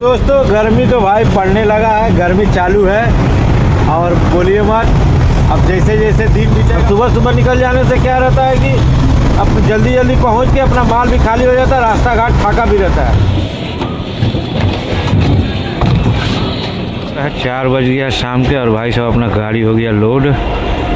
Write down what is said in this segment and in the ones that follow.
दोस्तों गर्मी तो भाई पड़ने लगा है, गर्मी चालू है और बोलिए मत। अब जैसे जैसे दिन बीते सुबह सुबह निकल जाने से क्या रहता है कि अब जल्दी जल्दी पहुंच के अपना माल भी खाली हो जाता है, रास्ता घाट फाका भी रहता है। 4 बज गया शाम के और भाई साहब अपना गाड़ी हो गया लोड।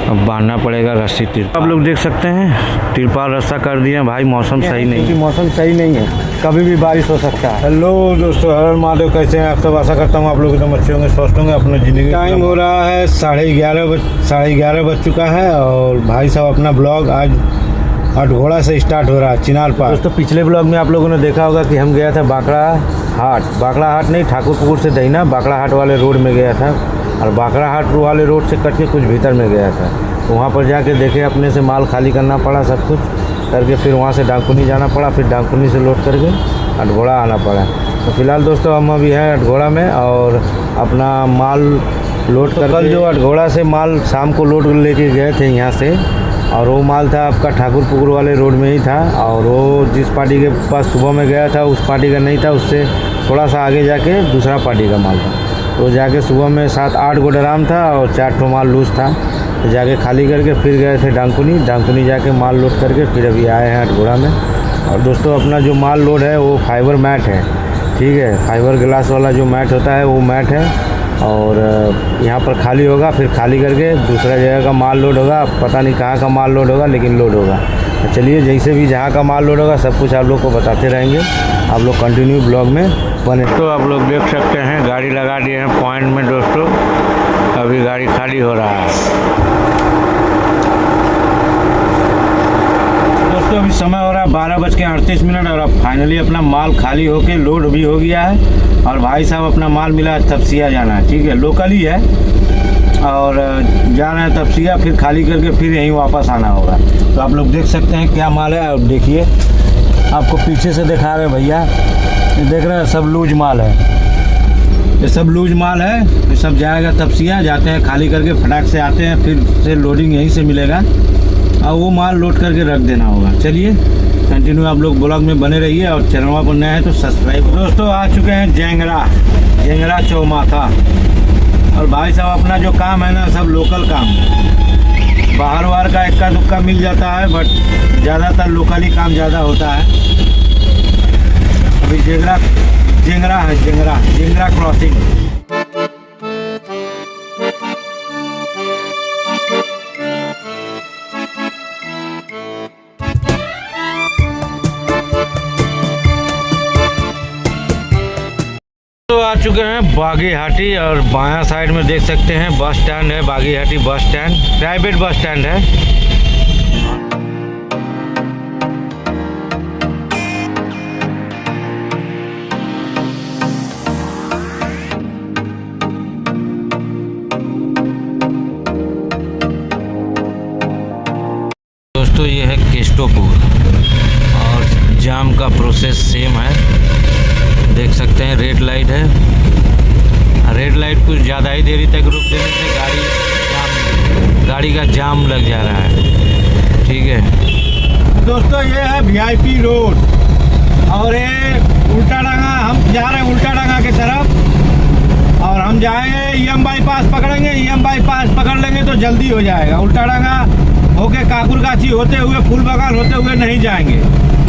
अब बांधना पड़ेगा रस्सी तिरपाल। आप लोग देख सकते हैं तिरपाल रास्ता कर दिए भाई। मौसम सही नहीं है, मौसम सही नहीं है, कभी भी बारिश हो सकता है। हेलो दोस्तों, हर हर महादेव, कैसे हैं आप सब? आशा करता हूँ आप लोग एकदम अच्छे होंगे, स्वस्थ होंगे। अपना ज़िंदगी टाइम हो रहा है 11:30 बज चुका है और भाई साहब अपना ब्लॉग आज अटघोड़ा से स्टार्ट हो रहा है, चिनार पार। दोस्तों पिछले ब्लॉग में आप लोगों ने देखा होगा कि हम गया था बाकड़ा हाट नहीं, ठाकुरपुकुर से दहीना बाकड़ा हाट वाले रोड में गया था और बाकड़ा हाट वाले रोड से कट के कुछ भीतर में गया था। तो वहाँ पर जाके देखे, अपने से माल खाली करना पड़ा, सब कुछ करके फिर वहाँ से डाकुनी जाना पड़ा, फिर डाकुनी से लोड करके अटघोड़ा आना पड़ा। तो फिलहाल दोस्तों हम अभी हैं अटघोड़ा में और अपना माल लोड कर। कल जो अटघोड़ा से माल शाम को लोड लेके गए थे यहाँ से, और वो माल था आपका ठाकुरपुकुर वाले रोड में ही था, और वो जिस पार्टी के पास सुबह में गया था उस पार्टी का नहीं था, उससे थोड़ा सा आगे जाके दूसरा पार्टी का माल था। तो जाके सुबह में 7-8 गो ड्राम था और 4 ठो माल लूज था। तो जाके खाली करके फिर गए थे डाकुनी जाके माल लोड करके फिर अभी आए हैं अटघोड़ा में। और दोस्तों अपना जो माल लोड है वो फाइबर मैट है, ठीक है, फाइबर ग्लास वाला जो मैट होता है वो मैट है। और यहाँ पर खाली होगा, फिर खाली करके दूसरा जगह का माल लोड होगा। पता नहीं कहाँ का माल लोड होगा, लेकिन लोड होगा। तो चलिए जैसे भी जहाँ का माल लोड होगा सब कुछ आप लोग को बताते रहेंगे। आप लोग कंटिन्यू ब्लॉग में बने। तो आप लोग देख सकते हैं गाड़ी लगा दिए हैं पॉइंट में दोस्तों, अभी गाड़ी खाली हो रहा है। दोस्तों अभी समय हो रहा है 12:38 और अब फाइनली अपना माल खाली होके लोड भी हो गया है। और भाई साहब अपना माल मिला तपसिया जाना है, ठीक है, लोकल ही है, और जाना है तपसिया, फिर खाली करके फिर यहीं वापस आना होगा। तो आप लोग देख सकते हैं क्या माल है। अब देखिए, आपको पीछे से दिखा रहे हैं भैया, ये देख रहे हैं सब लूज माल है, ये सब लूज माल है। ये सब जाएगा तपसिया, जाते हैं खाली करके फटाक से आते हैं, फिर से लोडिंग यहीं से मिलेगा और वो माल लोड करके रख देना होगा। चलिए कंटिन्यू आप लोग ब्लॉग में बने रहिए और चैनल पर नए हैं तो सब्सक्राइब। दोस्तों आ चुके हैं जेंगरा चौमाथा, और भाई साहब अपना जो काम है ना सब लोकल काम है। बाहर वार का इक्का दुक्का मिल जाता है, बट ज़्यादातर लोकल ही काम ज़्यादा होता है। अभी जेंगरा क्रॉसिंग। तो आ चुके हैं बागीहाटी और बायां साइड में देख सकते हैं बस स्टैंड है, बागीहाटी bus stand, private bus stand है। दोस्तों ये है केस्टोपुर और जाम का प्रोसेस सेम है, देख सकते हैं। रेड लाइट है, रेड लाइट कुछ ज़्यादा ही देरी तक रुक देने से गाड़ी का जाम लग जा रहा है, ठीक है। दोस्तों ये है VIP रोड और ये उल्टा डांगा, हम जा रहे हैं उल्टा डांगा की तरफ, और हम जाएंगे EM बाईपास पकड़ेंगे, EM बाईपास पकड़ लेंगे तो जल्दी हो जाएगा। उल्टा डांगा होके काकुरगाछी होते हुए फूल बगान होते हुए नहीं जाएंगे,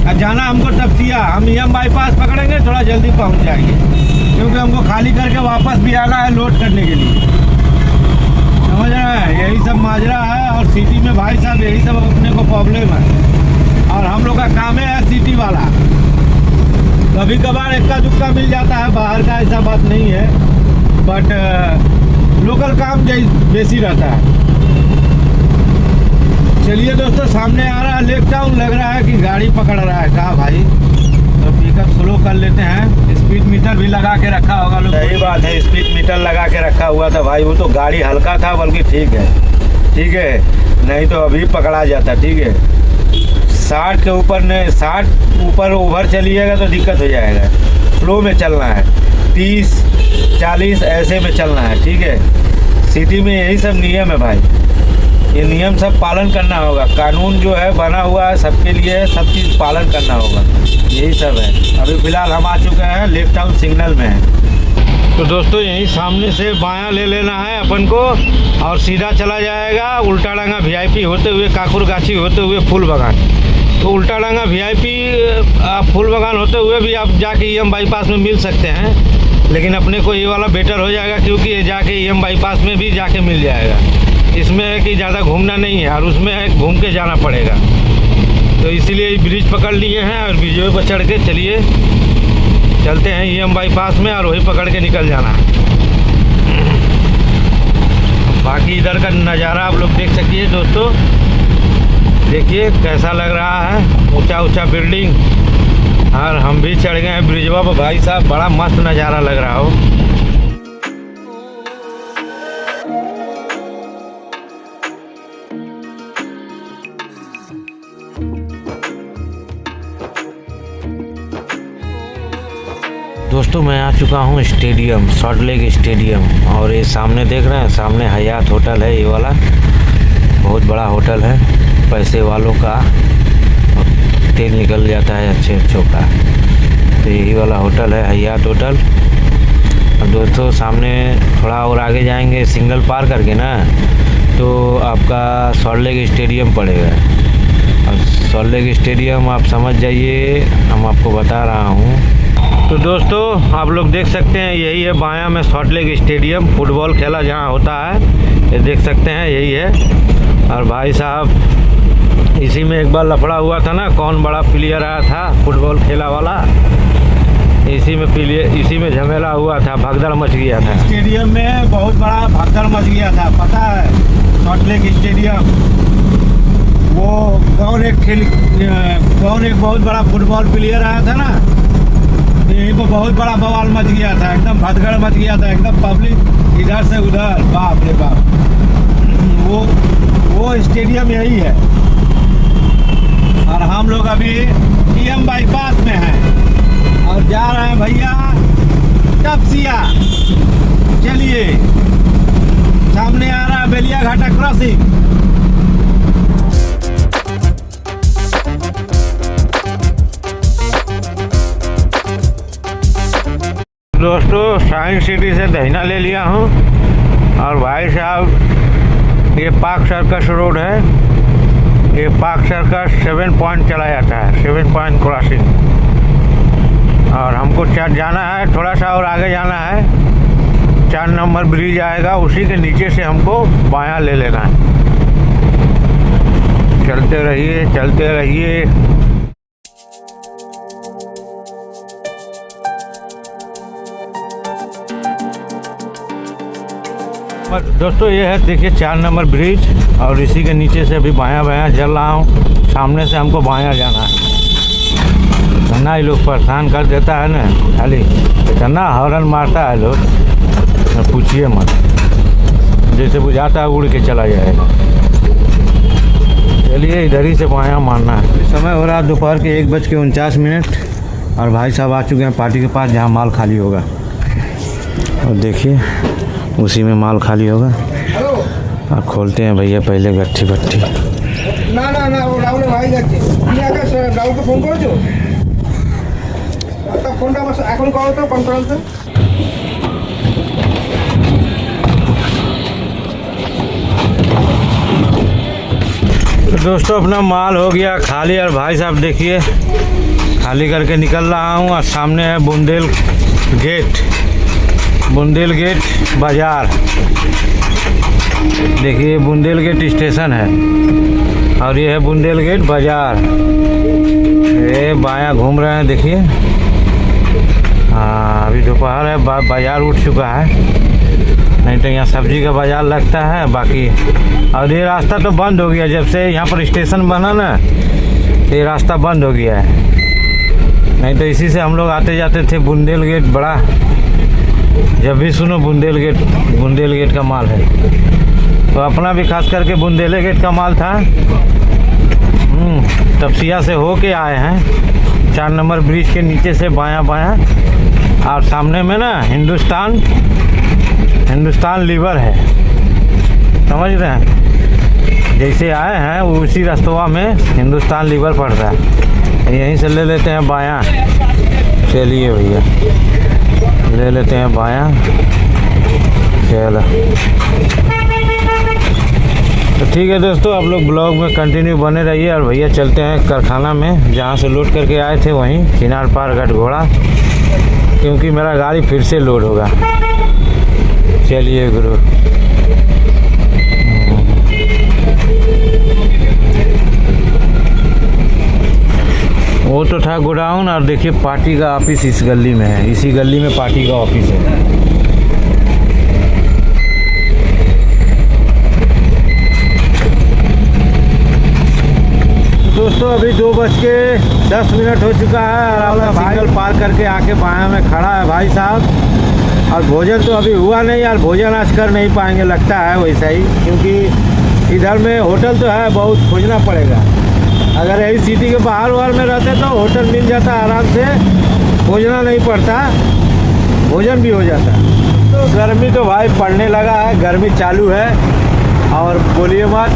और जाना हमको तपसिया, हम EM बाईपास पकड़ेंगे, थोड़ा जल्दी पहुंच जाएंगे, क्योंकि हमको खाली करके वापस भी आना है लोड करने के लिए, समझ रहे हैं। यही सब माजरा है और सिटी में भाई साहब यही सब अपने को प्रॉब्लम है, और हम लोग का काम है सिटी वाला। कभी कभार इक्का दुक्का मिल जाता है, बाहर का ऐसा बात नहीं है, बट लोकल काम बेसी रहता है। चलिए दोस्तों सामने आ रहा है लेक टाउन, लग रहा है कि गाड़ी पकड़ रहा है कहा भाई, तो पिकअप स्लो कर लेते हैं। स्पीड मीटर भी लगा के रखा होगा लोग, सही बात है, स्पीड मीटर लगा के रखा हुआ था भाई। वो तो गाड़ी हल्का था, बल्कि ठीक है, नहीं तो अभी पकड़ा जाता, ठीक है। 60 के ऊपर नहीं, 60 ऊपर ओवर चलिएगा तो दिक्कत हो जाएगा। स्लो में चलना है, 30-40 ऐसे में चलना है, ठीक है। सिटी में यही सब नियम है भाई, ये नियम सब पालन करना होगा। कानून जो है बना हुआ है सबके लिए, सब चीज़ पालन करना होगा, यही सब है। अभी फ़िलहाल हम आ चुके हैं लेक टाउन सिग्नल में। तो दोस्तों यहीं सामने से बायां ले लेना है अपन को और सीधा चला जाएगा उल्टाडांगा वीआईपी होते हुए काकुरगाछी होते हुए फूल बागान। तो उल्टाडांगा वीआईपी फूल बागान होते हुए भी आप जाके ईएम बाईपास में मिल सकते हैं, लेकिन अपने को ये वाला बेटर हो जाएगा क्योंकि ये जाके ईएम बाईपास में भी जाके मिल जाएगा। इसमें है कि ज़्यादा घूमना नहीं है और उसमें है घूम के जाना पड़ेगा। तो इसीलिए ब्रिज पकड़ लिए हैं और ब्रिज पर चढ़ के चलिए चलते हैं ईएम बाईपास में और वही पकड़ के निकल जाना है। बाकी इधर का नज़ारा आप लोग देख सकिए दोस्तों, देखिए कैसा लग रहा है, ऊंचा ऊंचा बिल्डिंग। और हम भी चढ़ गए हैं ब्रिजवा पर भाई साहब, बड़ा मस्त नज़ारा लग रहा हो। दोस्तों मैं आ चुका हूँ स्टेडियम, सॉल्ट लेक स्टेडियम। और ये सामने देख रहे हैं, सामने हयात होटल है, ये वाला बहुत बड़ा होटल है, पैसे वालों का तेल निकल जाता है अच्छे अच्छों का। तो यही वाला होटल है, हयात होटल। और दोस्तों सामने थोड़ा और आगे जाएंगे सिग्नल पार करके ना, तो आपका सॉल्ट लेक स्टेडियम पड़ेगा। और सॉल्ट लेक स्टेडियम आप समझ जाइए, हम आपको बता रहा हूँ। तो दोस्तों आप लोग देख सकते हैं यही है बायां में सॉल्ट लेक स्टेडियम, फुटबॉल खेला जहां होता है, ये देख सकते हैं यही है। और भाई साहब इसी में एक बार लफड़ा हुआ था ना, कौन बड़ा प्लेयर आया था फुटबॉल खेला वाला, इसी में झमेला हुआ था, भगदड़ मच गया था। स्टेडियम में बहुत बड़ा भगदड़ मच गया था, पता है सॉल्ट लेक स्टेडियम। वो कौन एक बहुत बड़ा फुटबॉल प्लेयर आया था ना, यहीं पर बहुत बड़ा बवाल मच गया था, एकदम भगदड़ मच गया था, एकदम पब्लिक इधर से उधर, बाप रे बाप। वो स्टेडियम यही है। और हम लोग अभी ईएम बाईपास में हैं और जा रहे हैं भैया टपसिया। चलिए सामने आ रहा है बेलिया घाटा क्रॉसिंग। दोस्तों साइंस सिटी से दहीना ले लिया हूँ और भाई साहब ये पार्क सर्कस रोड है, ये पार्क सर्कस 7 पॉइंट चला जाता है, 7 पॉइंट क्रॉसिंग। और हमको जाना है, थोड़ा सा और आगे जाना है, 4 नंबर ब्रिज आएगा, उसी के नीचे से हमको बायां ले लेना है। चलते रहिए चलते रहिए। दोस्तों ये है देखिए 4 नंबर ब्रिज और इसी के नीचे से अभी बायां बायां चल रहा हूँ। सामने से हमको बायां जाना है। इतना ही लोग परेशान कर देता है ना, खाली इतना हॉर्न मारता है लोग, पूछिए मत, जैसे बुझाता है उड़ के चला जाएगा। चलिए इधर ही से बायां मारना है। समय हो रहा है दोपहर के 1:49 और भाई साहब आ चुके हैं पार्टी के पास जहाँ माल खाली होगा। और देखिए उसी में माल खाली होगा। और खोलते हैं भैया पहले गट्ठी बट्ठी। ना ना ना वो राहुल भाई যাচ্ছে তুমি আগে রাহুলকে ফোন করেছো? তা ফোনটা আমার এখন করো তো কনফারেন্স। तो दोस्तों अपना माल हो गया खाली और भाई साहब देखिए खाली करके निकल रहा हूँ। और सामने है बुंदेल गेट बाज़ार। देखिए बुंदेल गेट स्टेशन है और ये है बुंदेल गेट बाज़ार। ये बायां घूम रहे हैं देखिए। हाँ अभी दोपहर है, बाज़ार उठ चुका है, नहीं तो यहाँ सब्जी का बाज़ार लगता है बाकी। और ये रास्ता तो बंद हो गया, जब से यहाँ पर स्टेशन बना ना तो ये रास्ता बंद हो गया है, नहीं तो इसी से हम लोग आते जाते थे। बुंदेल गेट बड़ा, जब भी सुनो बुंदेल गेट का माल है। तो अपना भी खास करके बुंदेल गेट का माल था। तपसिया से हो के आए हैं, 4 नंबर ब्रिज के नीचे से बायां बायां। और सामने में ना हिंदुस्तान लीवर है, समझ रहे हैं, जैसे आए हैं उसी रास्तवा में हिंदुस्तान लीवर पड़ता है, यहीं से ले लेते हैं बायां। चलिए भैया ले लेते हैं बायां। चलो तो ठीक है दोस्तों, आप लोग ब्लॉग में कंटिन्यू बने रहिए। और भैया चलते हैं कारखाना में, जहाँ से लोड करके आए थे वहीं किनार पार गढ़घोड़ा, क्योंकि मेरा गाड़ी फिर से लोड होगा। चलिए गुरु। वो तो था गोडाउन, और देखिए पार्टी का ऑफिस इस गली में है। इसी गली में पार्टी का ऑफिस है। दोस्तों अभी 2:10 हो चुका है और अपना सिग्नल पार करके आके बाया में खड़ा है भाई साहब। और भोजन तो अभी हुआ नहीं यार, भोजन आज कर नहीं पाएंगे लगता है वैसा ही, क्योंकि इधर में होटल तो है, बहुत खोजना पड़ेगा। अगर यही सिटी के बाहर वाहर में रहते तो होटल मिल जाता आराम से, खोजना नहीं पड़ता, भोजन भी हो जाता। तो गर्मी तो भाई पड़ने लगा है, गर्मी चालू है और बोलिए मत।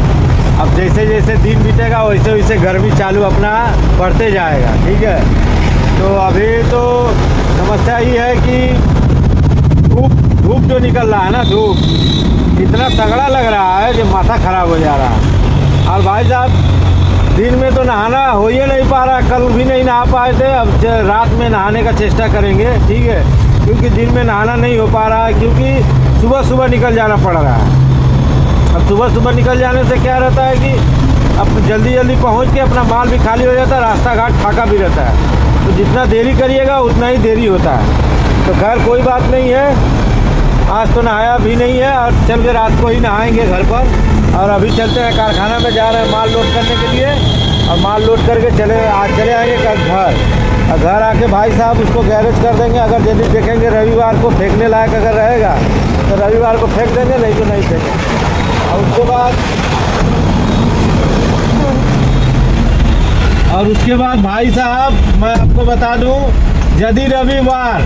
अब जैसे जैसे दिन बीतेगा वैसे वैसे गर्मी चालू अपना बढ़ते जाएगा, ठीक है। तो अभी तो समस्या ये है कि धूप जो निकल रहा है ना, धूप इतना तगड़ा लग रहा है कि माथा खराब हो जा रहा है। और भाई साहब दिन में तो नहाना हो ही नहीं पा रहा, कल भी नहीं नहा पाए थे। अब रात में नहाने का चेष्टा करेंगे, ठीक है, क्योंकि दिन में नहाना नहीं हो पा रहा है, क्योंकि सुबह सुबह निकल जाना पड़ रहा है। अब सुबह सुबह निकल जाने से क्या रहता है कि अब जल्दी जल्दी पहुंच के अपना माल भी खाली हो जाता है, रास्ता घाट फाका भी रहता है। तो जितना देरी करिएगा उतना ही देरी होता है। तो खैर कोई बात नहीं है, आज तो नहाया भी नहीं है और चल के रात को ही नहाएंगे घर पर। और अभी चलते हैं कारखाना में, जा रहे हैं माल लोड करने के लिए। और माल लोड करके चले आएंगे घर। और घर आके भाई साहब उसको गैरेज कर देंगे। अगर यदि देखेंगे रविवार को फेंकने लायक अगर रहेगा तो रविवार को फेंक देंगे, नहीं तो नहीं फेंकेंगे। और उसके बाद भाई साहब मैं आपको बता दूं, यदि रविवार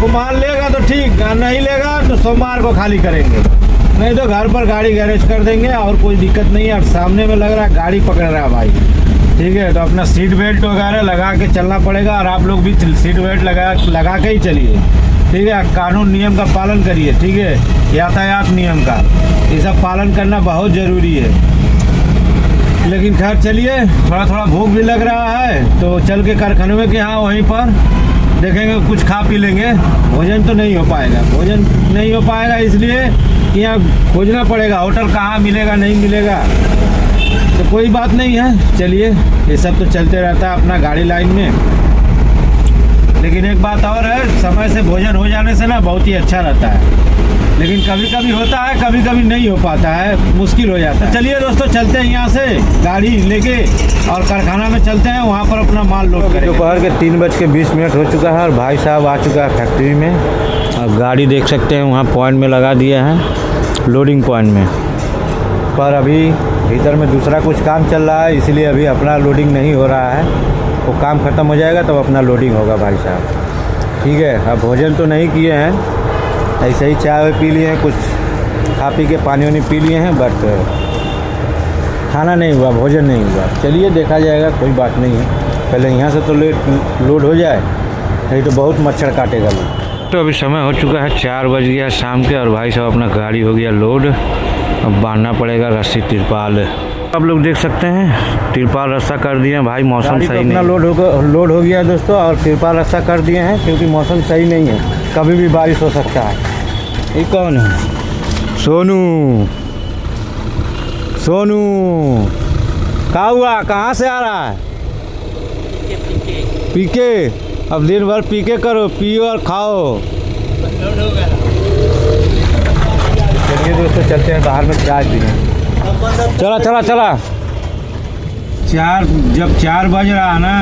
को माल लेगा तो ठीक, नहीं लेगा तो सोमवार को खाली करेंगे, नहीं तो घर पर गाड़ी गैरेज कर देंगे और कोई दिक्कत नहीं है। और सामने में लग रहा है गाड़ी पकड़ रहा है भाई, ठीक है। तो अपना सीट बेल्ट वगैरह लगा के चलना पड़ेगा और आप लोग भी सीट बेल्ट लगा के ही चलिए, ठीक है। कानून नियम का पालन करिए, ठीक है, यातायात नियम का ये सब पालन करना बहुत ज़रूरी है। लेकिन खैर चलिए, थोड़ा थोड़ा भूख भी लग रहा है तो चल के कारखाने में कि हाँ वहीं पर देखेंगे, कुछ खा पी लेंगे। भोजन तो नहीं हो पाएगा, भोजन नहीं हो पाएगा इसलिए कि यहाँ खोजना पड़ेगा, होटल कहाँ मिलेगा नहीं मिलेगा। तो कोई बात नहीं है, चलिए ये सब तो चलते रहता है अपना गाड़ी लाइन में। लेकिन एक बात और है, समय से भोजन हो जाने से ना बहुत ही अच्छा रहता है। लेकिन कभी कभी होता है, कभी कभी नहीं हो पाता है, मुश्किल हो जाता है। चलिए दोस्तों चलते हैं यहाँ से गाड़ी लेके और कारखाना में चलते हैं, वहाँ पर अपना माल लोड करेंगे। दोपहर के 3:20 हो चुका है और भाई साहब आ चुका है फैक्ट्री में। अब गाड़ी देख सकते हैं वहाँ पॉइंट में लगा दिए हैं, लोडिंग पॉइंट में। पर अभी भीतर में दूसरा कुछ काम चल रहा है, इसलिए अभी अपना लोडिंग नहीं हो रहा है। वो काम ख़त्म हो जाएगा तो अपना लोडिंग होगा भाई साहब, ठीक है। अब भोजन तो नहीं किए हैं, ऐसे ही चाय पी लिए हैं, कुछ खा पी के पानी वानी पी लिए हैं, बट खाना नहीं हुआ, भोजन नहीं हुआ। चलिए देखा जाएगा, कोई बात नहीं है। पहले यहाँ से तो लोड हो जाए, नहीं तो बहुत मच्छर काटेगा लोग। तो अभी समय हो चुका है 4 बज गया शाम के और भाई साहब अपना गाड़ी हो गया लोड। अब बांधना पड़ेगा रस्सी तिरपाल। आप लोग देख सकते हैं तिरपाल रस्सा कर दिए हैं भाई, मौसम सही नहीं। अपना लोड हो गया दोस्तों और तिरपाल रस्सा कर दिए हैं, क्योंकि मौसम सही नहीं है, कभी भी बारिश हो सकता है। ये कौन है? सोनू। सोनू क्या हुआ, कहाँ से आ रहा है? पीके। अब दिन भर पीके करो, पियो और खाओ। चलिए दोस्तों चलते हैं बाहर में, चाय पीने। चला चला चला। जब 4 बज रहा ना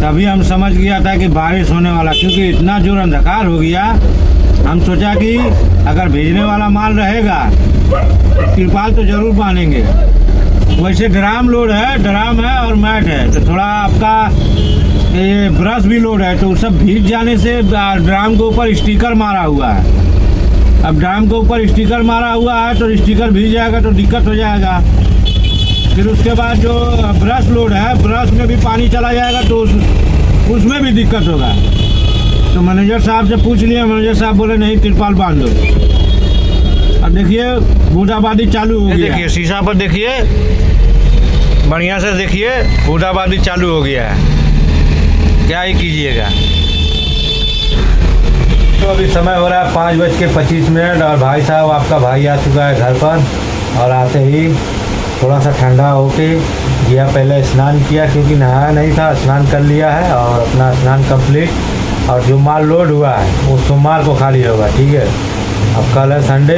तभी हम समझ गया था कि बारिश होने वाला, क्योंकि इतना जोर अंधकार हो गया। हम सोचा कि अगर भेजने वाला माल रहेगा तिरपाल तो ज़रूर बांधेंगे। वैसे ड्राम लोड है, ड्राम है और मैट है, तो थोड़ा आपका ये ब्रश भी लोड है, तो सब भीग जाने से ड्राम के ऊपर स्टिकर मारा हुआ है। अब ड्राम के ऊपर स्टिकर मारा हुआ है तो स्टिकर भीग जाएगा तो दिक्कत हो जाएगा। फिर उसके बाद जो ब्रश लोड है, ब्रश में भी पानी चला जाएगा तो उसमें भी दिक्कत होगा। तो मैनेजर साहब से पूछ लिया, मैनेजर साहब बोले नहीं तिरपाल बांध दो। अब देखिए बूंदाबांदी चालू हो गया। देखिए शीशा पर देखिए, बढ़िया से देखिए, बूंदाबांदी चालू हो गया है। क्या ही कीजिएगा। तो अभी समय हो रहा है 5:25 और भाई साहब आपका भाई आ चुका है घर पर। और आते ही थोड़ा सा ठंडा होके गया, पहले स्नान किया क्योंकि नहाया नहीं था, स्नान कर लिया है और अपना स्नान कंप्लीट। और जो माल लोड हुआ है वो सोमवार को खाली होगा, ठीक है। अब कल है संडे,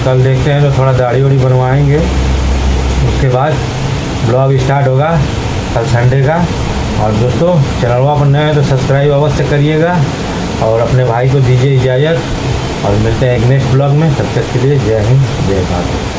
कल देखते हैं तो थोड़ा दाढ़ी वाड़ी बनवाएंगे, उसके बाद ब्लॉग स्टार्ट होगा कल संडे का। और दोस्तों चैनल पर नए हैं तो सब्सक्राइब अवश्य करिएगा और अपने भाई को दीजिए इजाज़त। और मिलते हैं एक नेक्स्ट ब्लॉग में, तब तक के लिए जय हिंद जय भारत।